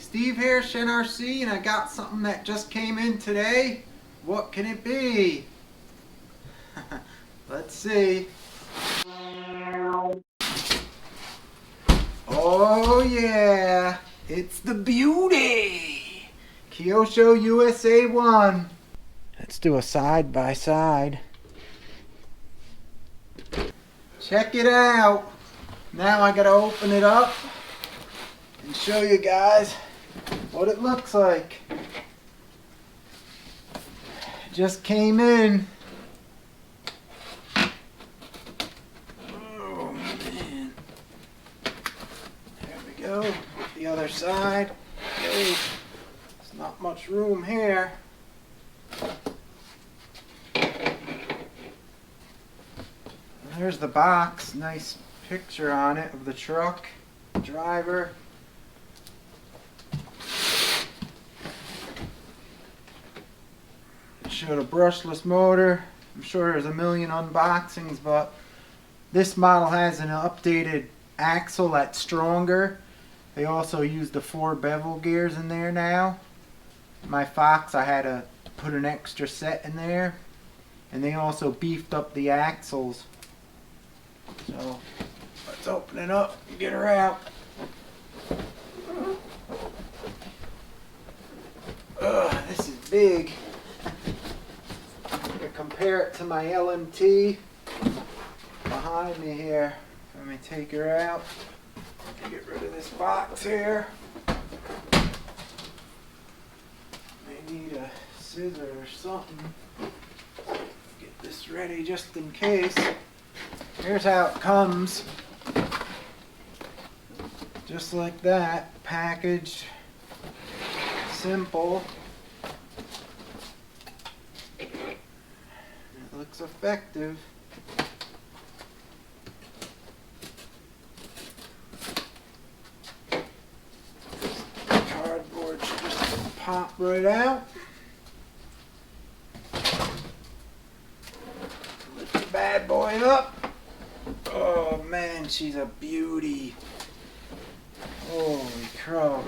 Steve here, ShenRC, and I got something that just came in today. What can it be? Let's see. Oh yeah, it's the beauty! Kyosho USA 1. Let's do a side by side. Check it out. Now I gotta open it up and show you guys what it looks like. It just came in. Oh man. There we go. The other side. Okay. There's not much room here. There's the box. Nice picture on it of the truck, driver. Showed a brushless motor. I'm sure there's a million unboxings, but this model has an updated axle that's stronger. They also use the 4 bevel gears in there now. My Fox, I had to put an extra set in there, and they also beefed up the axles. So let's open it up and get her out. Ugh, this is big. I'm gonna compare it to my LMT behind me here. Let me take her out. Get rid of this box here. May need a scissor or something. Get this ready just in case. Here's how it comes. Just like that. Packaged. Simple. It looks effective. Cardboard should just pop right out. Lift the bad boy up. Oh man, she's a beauty. Holy crow.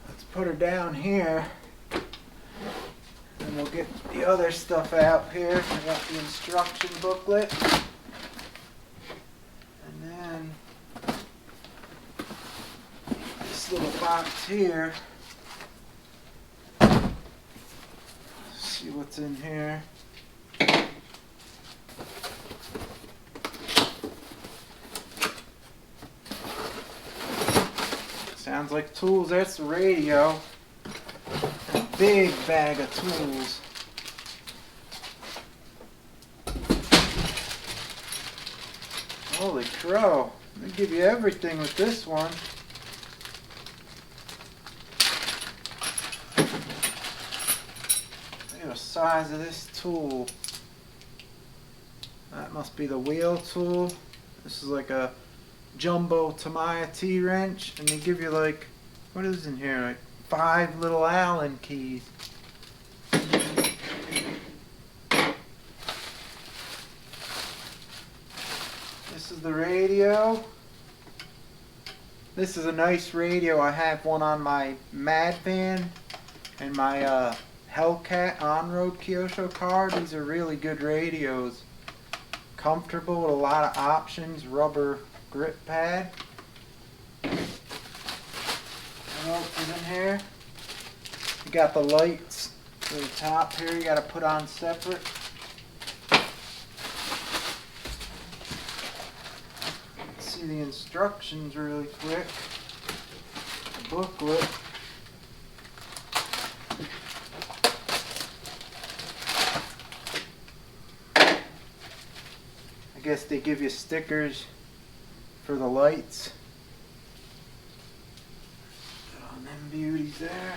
Let's put her down here. And we'll get the other stuff out here. I got the instruction booklet. And then this little box here. Let's see what's in here. Sounds like tools. That's the radio. A big bag of tools. Holy crow. They give you everything with this one. Look at the size of this tool. That must be the wheel tool. This is like a jumbo Tamiya T-wrench, and they give you like, what is in here, like 5 little Allen keys. This is the radio. This is a nice radio. I have one on my Mad Van and my Hellcat on-road Kyosho car. These are really good radios. Comfortable with a lot of options. Rubber grip pad. What else is in here? You got the lights to the top here. You got to put on separate. Let's see the instructions really quick. The booklet. I guess they give you stickers for the lights. Put on them beauties there.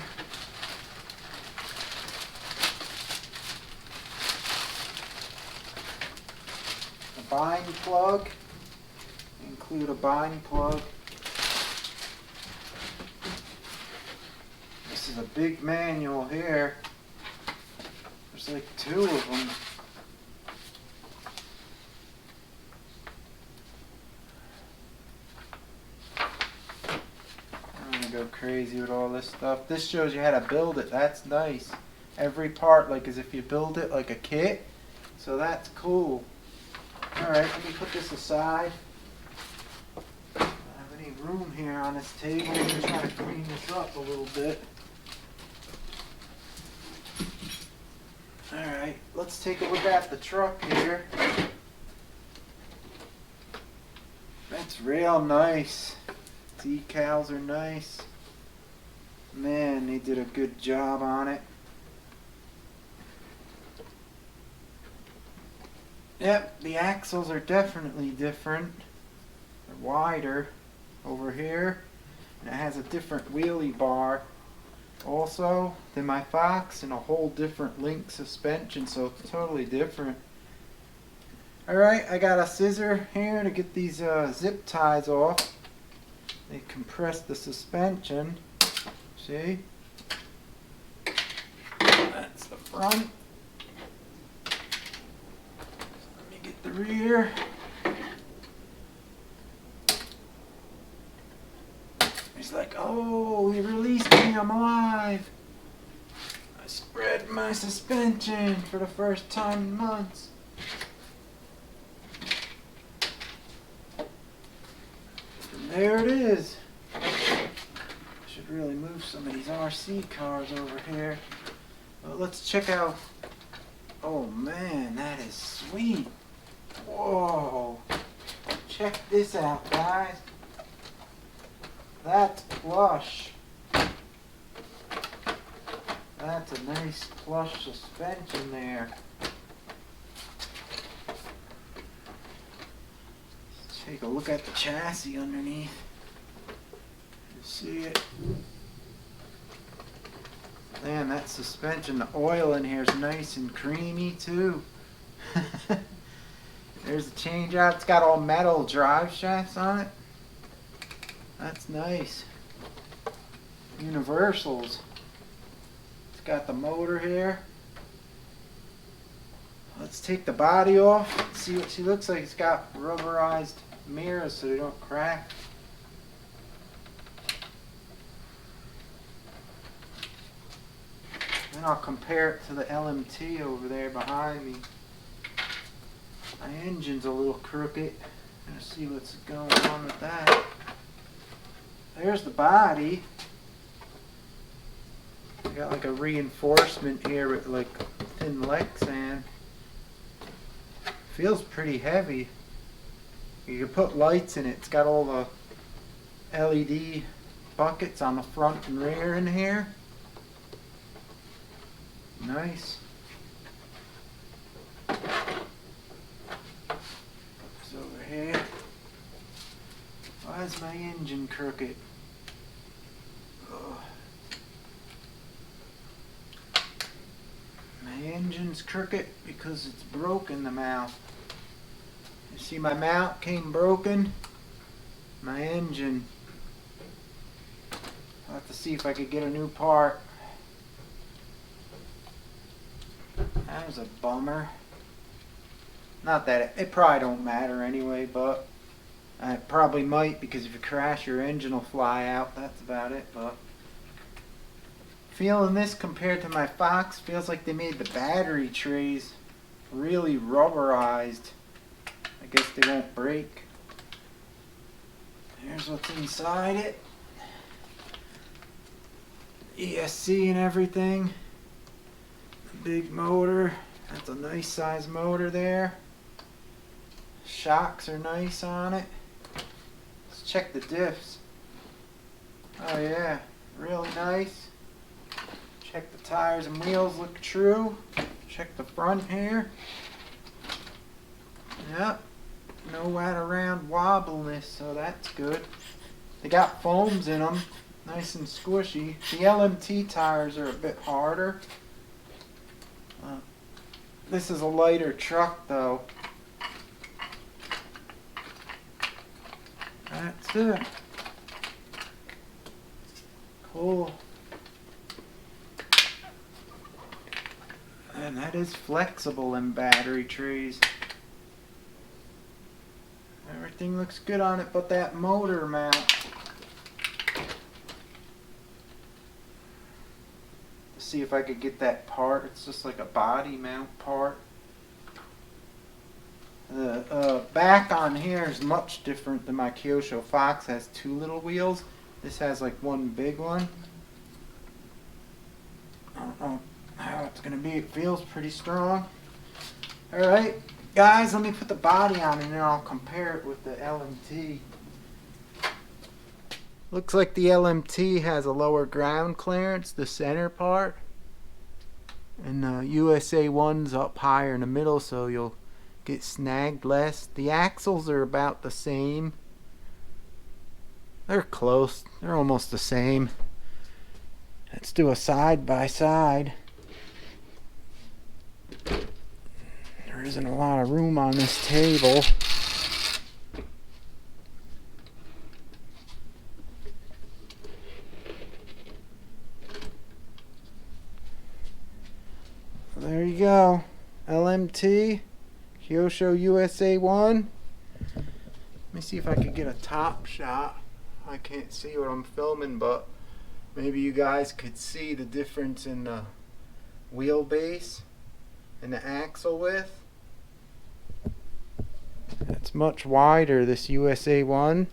A bind plug. Include a bind plug. This is a big manual here. There's like 2 of them. crazy with all this stuff. This shows you how to build it. That's nice. Every part, like as if you build it like a kit. So that's cool. Alright, let me put this aside. I don't have any room here on this table. I'm going to try to clean this up a little bit. Alright, let's take a look at the truck here. That's real nice. Decals are nice. Man, they did a good job on it. Yep, the axles are definitely different. They're wider over here. And it has a different wheelie bar also than my Fox, and a whole different link suspension, so it's totally different. Alright, I got a scissor here to get these zip ties off. They compress the suspension. See? That's the front. Let me get the rear. He's like, oh, he released me, I'm alive. I spread my suspension for the first time in months. And there it is. I should really move some of these RC cars over here. Well, let's check out. Oh man, that is sweet. Whoa. Check this out, guys. That's plush. That's a nice plush suspension there. Let's take a look at the chassis underneath. You see it? Man, that suspension, the oil in here is nice and creamy too. There's a change out. It's got all metal drive shafts on it. That's nice. Universals. It's got the motor here. Let's take the body off. See what she looks like. It's got rubberized mirrors so they don't crack. Then I'll compare it to the LMT over there behind me. My engine's a little crooked. Gonna see what's going on with that. There's the body. I got like a reinforcement here with like thin Lexan. Feels pretty heavy. You can put lights in it. It's got all the LED buckets on the front and rear in here. Nice. Put this over here. Why is my engine crooked? Oh. My engine's crooked because it's broken, the mount. You see my mount came broken? My engine. I'll have to see if I could get a new part. That was a bummer. Not that it probably don't matter anyway, but it probably might, because if you crash your engine will fly out. That's about it. But feeling this compared to my Fox, feels like they made the battery trays really rubberized. I guess they won't break. Here's what's inside it. ESC and everything. Big motor. That's a nice size motor there. Shocks are nice on it. Let's check the diffs. Oh yeah, really nice. Check the tires and wheels look true. Check the front here. Yep. No right around wobbleness, so that's good. They got foams in them. Nice and squishy. The LMT tires are a bit harder. This is a lighter truck though. That's it. Cool. And that is flexible in battery trays. Everything looks good on it but that motor mount. see if I could get that part. It's just like a body mount part. The back on here is much different than my Kyosho Fox. It has two little wheels. This has like one big one. I don't know how it's going to be. It feels pretty strong. Alright, guys, let me put the body on and then I'll compare it with the LMT. Looks like the LMT has a lower ground clearance, the center part. And the USA 1's up higher in the middle, so you'll get snagged less. The axles are about the same. They're close. They're almost the same. Let's do a side by side. There isn't a lot of room on this table. There you go. LMT, Kyosho USA 1. Let me see if I can get a top shot. I can't see what I'm filming, but maybe you guys could see the difference in the wheelbase and the axle width. It's much wider, this USA 1.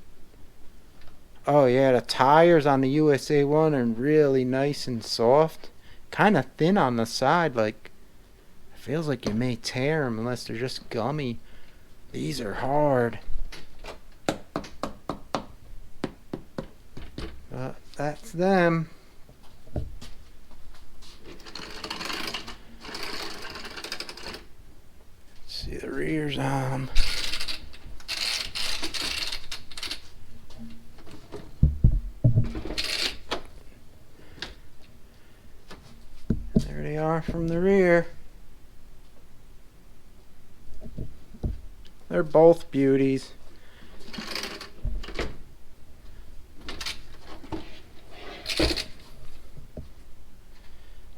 Oh yeah, the tires on the USA 1 are really nice and soft. Kind of thin on the side, like feels like you may tear them unless they're just gummy. These are hard. But that's them. Let's see the rears on them. There they are from the rear. They're both beauties.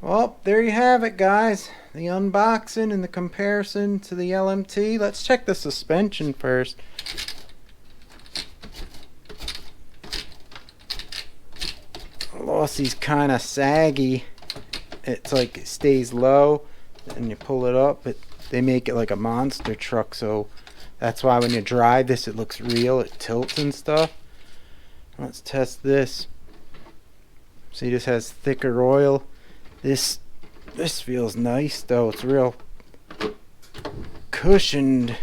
Well, there you have it, guys. The unboxing and the comparison to the LMT. Let's check the suspension first. Losi's kind of saggy. It's like it stays low and you pull it up. They make it like a monster truck, so that's why when you drive this it looks real. It tilts and stuff. Let's test this. See, this has thicker oil. This feels nice though. It's real cushioned.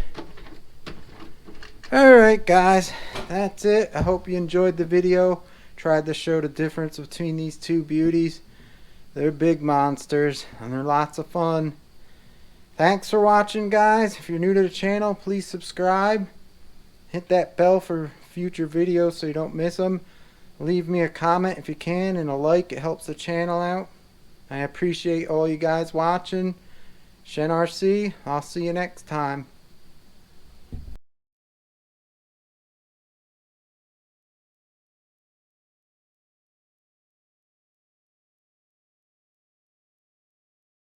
Alright guys, that's it. I hope you enjoyed the video. Tried to show the difference between these two beauties. They're big monsters and they're lots of fun. Thanks for watching, guys. If you're new to the channel, please subscribe. Hit that bell for future videos so you don't miss them. Leave me a comment if you can and a like. It helps the channel out. I appreciate all you guys watching. Shen RC, I'll see you next time.